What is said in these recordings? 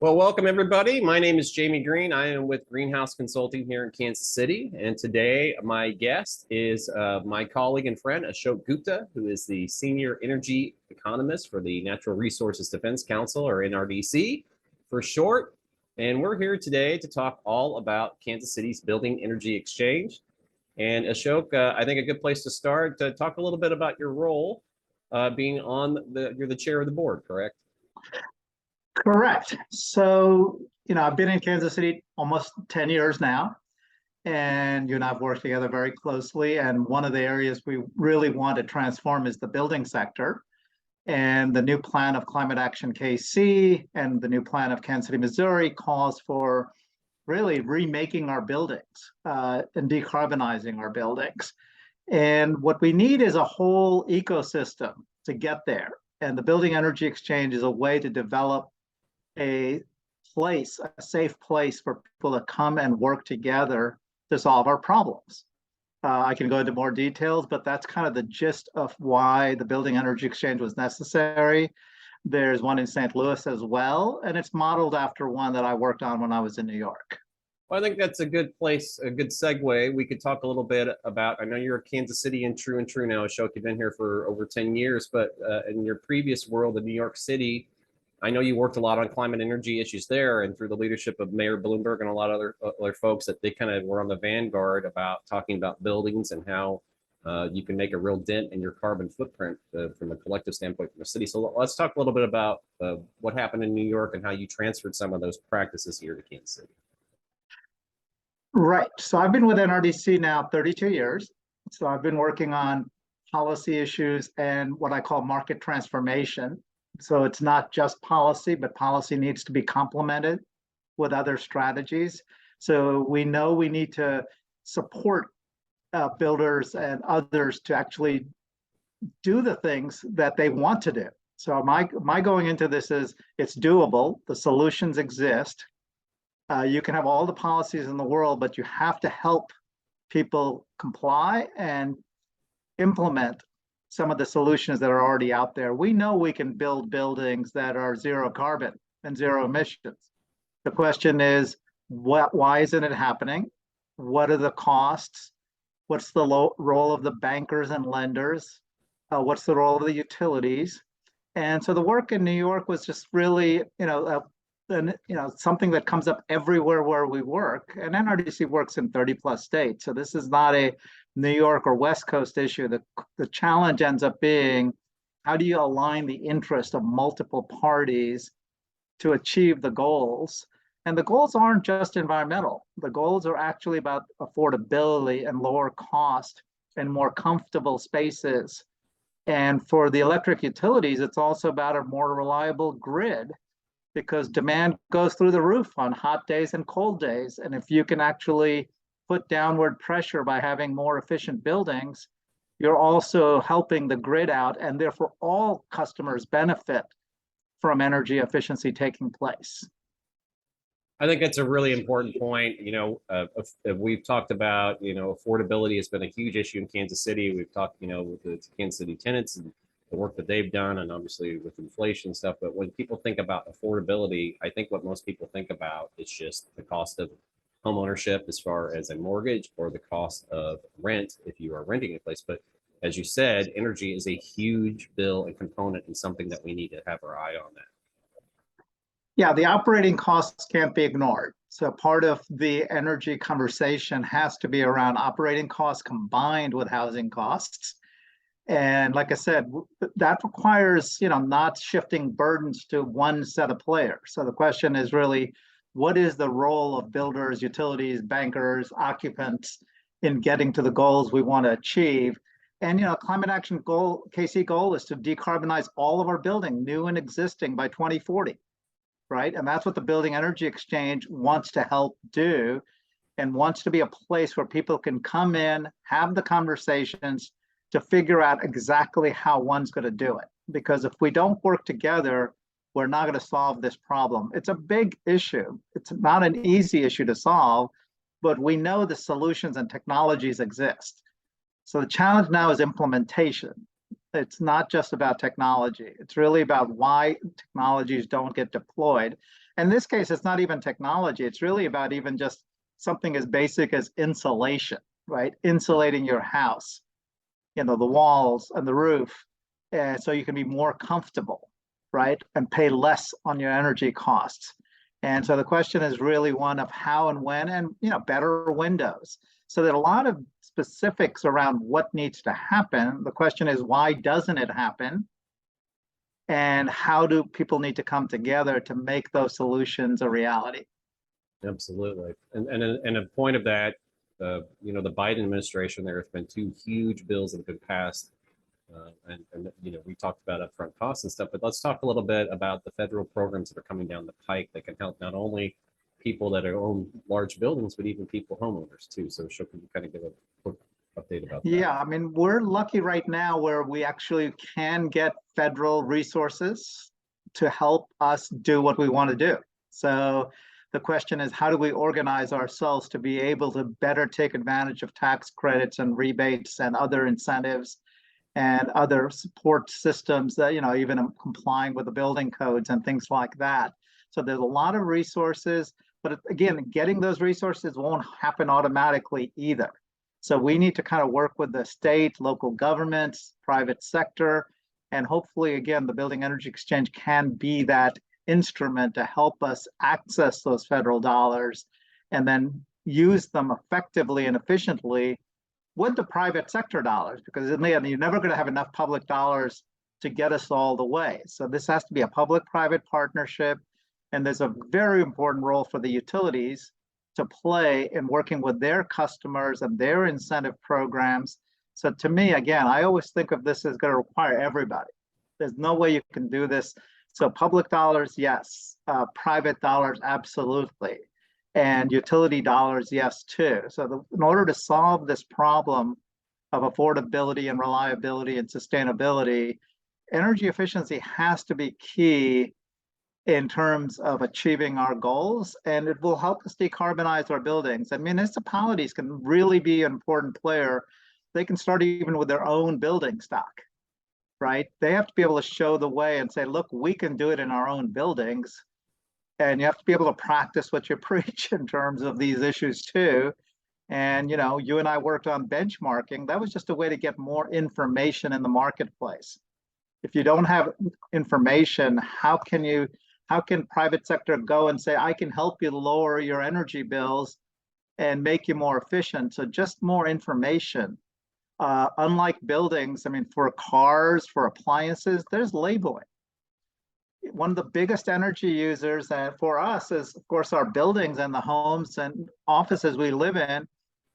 Well, welcome everybody. My name is Jamie Green. I am with Greenhouse Consulting here in Kansas City. And today my guest is my colleague and friend, Ashok Gupta, who is the Senior Energy Economist for the Natural Resources Defense Council, or NRDC for short. And we're here today to talk all about Kansas City's Building Energy Exchange. And Ashok, I think a good place to start to talk a little bit about your role being you're the chair of the board, correct? Correct. So, I've been in Kansas City almost 10 years now, and you and I have worked together very closely. And one of the areas we really want to transform is the building sector. And the new plan of Climate Action KC and the new plan of Kansas City, Missouri calls for really remaking our buildings and decarbonizing our buildings. And what we need is a whole ecosystem to get there. And the Building Energy Exchange is a way to develop a safe place for people to come and work together to solve our problems. I can go into more details, but that's kind of the gist of why the Building Energy Exchange was necessary. There's one in St. Louis as well, and it's modeled after one that I worked on when I was in New York. Well, I think that's a good place, a good segue. We could talk a little bit about, I know you're a Kansas City and true now, Ashok. You've been here for over 10 years, but in your previous world in New York City, I know you worked a lot on climate energy issues there, and through the leadership of Mayor Bloomberg and a lot of other folks, that they kind of were on the vanguard about talking about buildings and how you can make a real dent in your carbon footprint from a collective standpoint from the city. So let's talk a little bit about what happened in New York and how you transferred some of those practices here to Kansas City. Right. So I've been with NRDC now 32 years. So I've been working on policy issues and what I call market transformation. So it's not just policy, but policy needs to be complemented with other strategies. So we know we need to support builders and others to actually do the things that they want to do. So my going into this is it's doable. The solutions exist. You can have all the policies in the world, but you have to help people comply and implement some of the solutions that are already out there. We know we can build buildings that are zero carbon and zero emissions. The question is, why isn't it happening? What are the costs? What's the role of the bankers and lenders? What's the role of the utilities? And so the work in New York was just really, something that comes up everywhere where we work. And NRDC works in 30 plus states. So this is not a New York or West Coast issue. The challenge ends up being, how do you align the interest of multiple parties to achieve the goals? And the goals aren't just environmental. The goals are actually about affordability and lower cost and more comfortable spaces. And for the electric utilities, it's also about a more reliable grid, because demand goes through the roof on hot days and cold days. And if you can actually put downward pressure by having more efficient buildings, you're also helping the grid out, and therefore all customers benefit from energy efficiency taking place. I think that's a really important point. We've talked about, affordability has been a huge issue in Kansas City. We've talked, with the Kansas City tenants and the work that they've done, and obviously with inflation and stuff. But when people think about affordability, I think what most people think about is just the cost of home ownership as far as a mortgage, or the cost of rent if you are renting a place. But as you said, energy is a huge bill and component, and something that we need to have our eye on that. Yeah, the operating costs can't be ignored. So part of the energy conversation has to be around operating costs combined with housing costs. And like I said, that requires, not shifting burdens to one set of players. So the question is really, what is the role of builders, utilities, bankers, occupants in getting to the goals we want to achieve? And, Climate Action goal, KC goal is to decarbonize all of our building, new and existing, by 2040, right? And that's what the Building Energy Exchange wants to help do, and wants to be a place where people can come in, have the conversations, to figure out exactly how one's going to do it. Because if we don't work together, we're not going to solve this problem. It's a big issue. It's not an easy issue to solve, but we know the solutions and technologies exist. So the challenge now is implementation. It's not just about technology. It's really about why technologies don't get deployed. In this case, it's not even technology. It's really about even just something as basic as insulation, right? Insulating your house, the walls and the roof, so you can be more comfortable, right? And pay less on your energy costs. And so the question is really one of how and when, and better windows. So there are a lot of specifics around what needs to happen. The question is, why doesn't it happen? And how do people need to come together to make those solutions a reality? Absolutely. And a point of that, the Biden administration, there have been two huge bills that have been passed. And we talked about upfront costs and stuff, but let's talk a little bit about the federal programs that are coming down the pike that can help not only people that own large buildings, but even people, homeowners too. So Ashok, can you kind of give a quick update about that? Yeah, I mean, we're lucky right now where we actually can get federal resources to help us do what we want to do. So the question is, how do we organize ourselves to be able to better take advantage of tax credits and rebates and other incentives and other support systems that, even complying with the building codes and things like that. So there's a lot of resources, but again, getting those resources won't happen automatically either. So we need to kind of work with the state, local governments, private sector, and hopefully, again, the Building Energy Exchange can be that instrument to help us access those federal dollars and then use them effectively and efficiently with the private sector dollars, because in the end, you're never going to have enough public dollars to get us all the way. So this has to be a public-private partnership, and there's a very important role for the utilities to play in working with their customers and their incentive programs. So to me, again, I always think of this as going to require everybody. There's no way you can do this. So public dollars, yes. Private dollars, absolutely. And utility dollars, yes, too. So in order to solve this problem of affordability and reliability and sustainability, energy efficiency has to be key in terms of achieving our goals, and it will help us decarbonize our buildings. And municipalities can really be an important player. They can start even with their own building stock, right? They have to be able to show the way and say, look, we can do it in our own buildings. And you have to be able to practice what you preach in terms of these issues too. And you and I worked on benchmarking. That was just a way to get more information in the marketplace. If you don't have information, how can private sector go and say, I can help you lower your energy bills and make you more efficient? So just more information. Unlike buildings, I mean, for cars, for appliances, there's labeling. One of the biggest energy users for us is, of course, our buildings and the homes and offices we live in.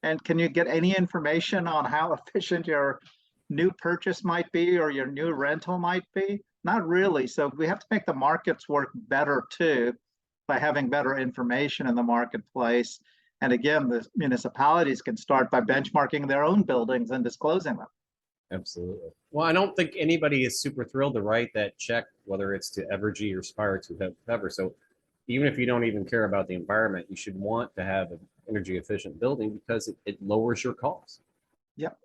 And can you get any information on how efficient your new purchase might be or your new rental might be? Not really. So we have to make the markets work better too by having better information in the marketplace. And again, the municipalities can start by benchmarking their own buildings and disclosing them. Absolutely. Well, I don't think anybody is super thrilled to write that check, whether it's to Evergy or Spire to whoever. So even if you don't even care about the environment, you should want to have an energy efficient building because it lowers your costs. Yep.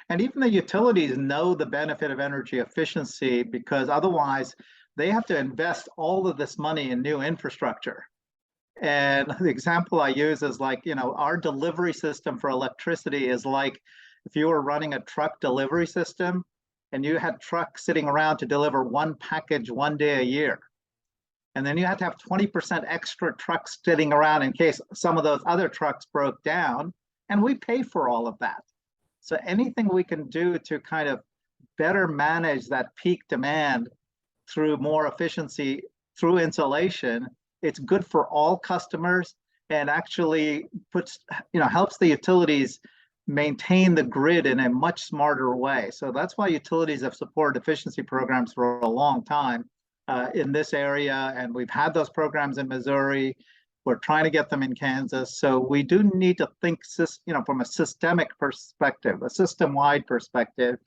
And even the utilities know the benefit of energy efficiency, because otherwise they have to invest all of this money in new infrastructure. And the example I use is like, our delivery system for electricity is like if you were running a truck delivery system and you had trucks sitting around to deliver one package one day a year. And then you had to have 20% extra trucks sitting around in case some of those other trucks broke down. And we pay for all of that. So anything we can do to kind of better manage that peak demand through more efficiency, through insulation, it's good for all customers and actually helps the utilities maintain the grid in a much smarter way. So that's why utilities have supported efficiency programs for a long time in this area. And we've had those programs in Missouri. We're trying to get them in Kansas. So we do need to think, from a systemic perspective, a system-wide perspective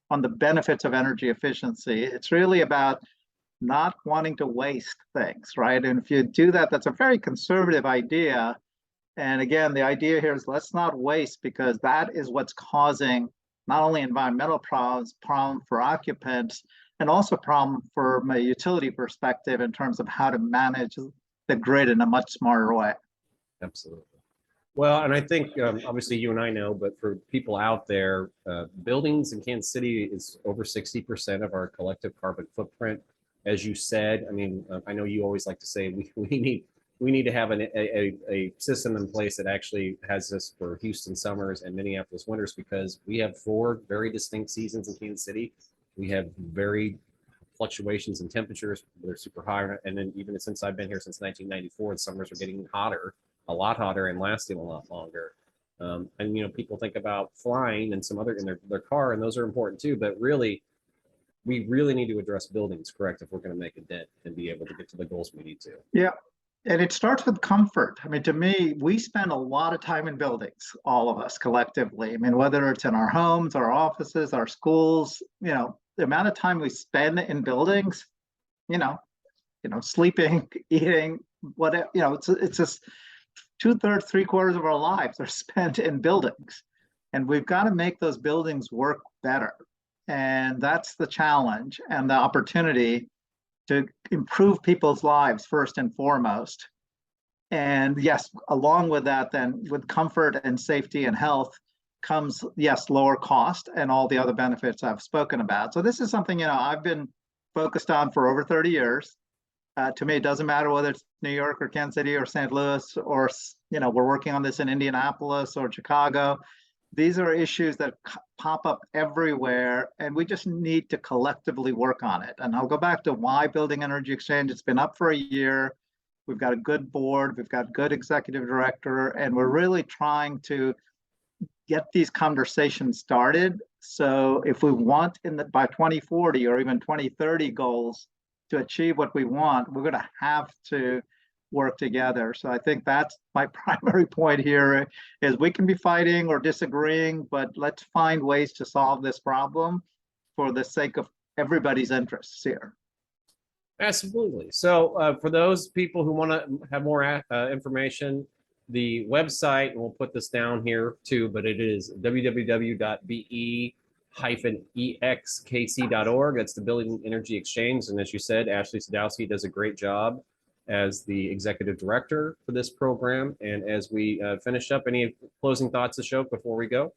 on the benefits of energy efficiency. It's really about not wanting to waste things, right? And if you do that, that's a very conservative idea. And again, the idea here is let's not waste, because that is what's causing not only environmental problem for occupants, and also problem from a utility perspective in terms of how to manage the grid in a much smarter way. Absolutely. Well, and I think obviously you and I know, but for people out there, buildings in Kansas City is over 60% of our collective carbon footprint. As you said, I mean, I know you always like to say we need to have a system in place that actually has this for Houston summers and Minneapolis winters, because we have 4 very distinct seasons in Kansas City. We have very fluctuations in temperatures. They're super high. And then even since I've been here since 1994, the summers are getting hotter, a lot hotter, and lasting a lot longer. And, you know, people think about flying and some other in their car, and those are important too. But really, we really need to address buildings, correct, if we're going to make a dent and be able to get to the goals we need to. Yeah. And it starts with comfort. I mean, to me, we spend a lot of time in buildings, all of us collectively. I mean, whether it's in our homes, our offices, our schools, you know, the amount of time we spend in buildings, you know, sleeping, eating, whatever, you know, it's just 2/3, 3/4 of our lives are spent in buildings. And we've got to make those buildings work better. And that's the challenge and the opportunity to improve people's lives first and foremost. And yes, along with that, then with comfort and safety and health comes, yes, lower cost and all the other benefits I've spoken about. So this is something, you know, I've been focused on for over 30 years. To me, it doesn't matter whether it's New York or Kansas City or St. Louis, or, you know, we're working on this in Indianapolis or Chicago. These are issues that pop up everywhere, and we just need to collectively work on it. And I'll go back to why Building Energy Exchange. It's been up for a year. We've got a good board, we've got good executive director, and we're really trying to get these conversations started. So if we want by 2040 or even 2030 goals to achieve what we want, we're going to have to work together. So I think that's my primary point here is we can be fighting or disagreeing, but let's find ways to solve this problem for the sake of everybody's interests here. Absolutely. So for those people who want to have more information, the website, and we'll put this down here too, but it is www.be-exkc.org. That's the Building Energy Exchange. And as you said, Ashley Sadowski does a great job as the executive director for this program. And as we finish up, any closing thoughts, Ashok, before we go?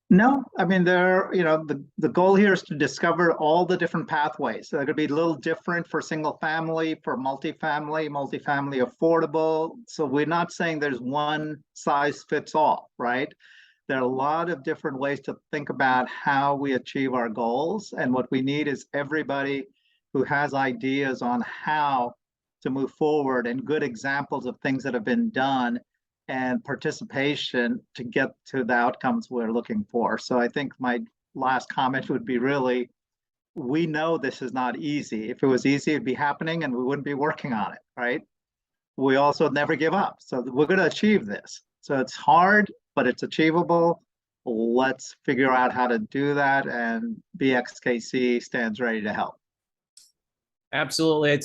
No, I mean, the goal here is to discover all the different pathways. So they're going to be a little different for single family, for multifamily affordable. So we're not saying there's one size fits all, right? There are a lot of different ways to think about how we achieve our goals. And what we need is everybody who has ideas on how to move forward and good examples of things that have been done and participation to get to the outcomes we're looking for. So I think my last comment would be really, we know this is not easy. If it was easy, it'd be happening and we wouldn't be working on it, right? We also never give up. So we're going to achieve this. So it's hard, but it's achievable. Let's figure out how to do that, and BXKC stands ready to help. Absolutely.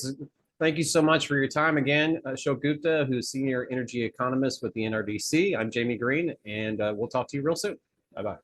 Thank you so much for your time again, Ashok Gupta, who's Senior Energy Economist with the NRDC. I'm Jamie Green, and we'll talk to you real soon. Bye-bye.